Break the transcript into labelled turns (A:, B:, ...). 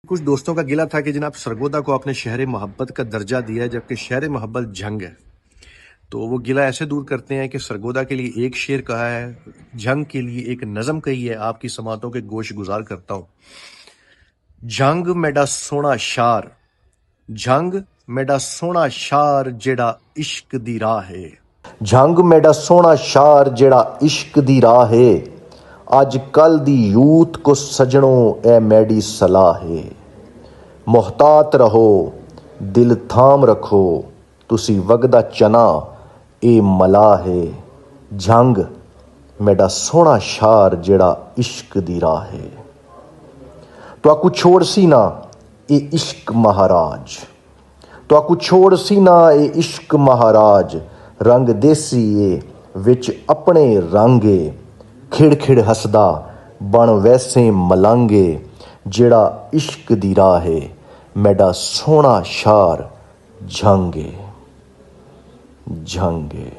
A: कुछ दोस्तों का गिला था कि जनाब सरगोदा को आपने शहर मोहब्बत का दर्जा दिया है जबकि शहर मोहब्बत जंग है। तो वो गिला ऐसे दूर करते हैं कि सरगोदा के लिए एक शेर कहा है, जंग के लिए एक नज़म कही है। आपकी समातों के गोश गुजार करता हूँ। जंग मेरा सोना शार, जंग मेरा सोना शार जेड़ा इश्क दी राह है।
B: जंग मेरा सोना शार जेड़ा इश्क दी राह है। अज कल दी यूथ को सजनों ए मैडी सलाह है। मोहतात रहो दिल थाम रखो, तुसी वगदा चना ए मला है। जंग मेरा सोना शार जेड़ा इश्क दी राह है। तो आकू छोड़ सी ना ए इश्क महाराज, तो आकू छोड़ सी ना ए इश्क महाराज। रंग देसी ए विच अपने रंगे, खिड़ खिड़ हसदा बन वैसे मलांगे। जेड़ा इश्क दी राह है मेरा सोना शार जंगे जंगे।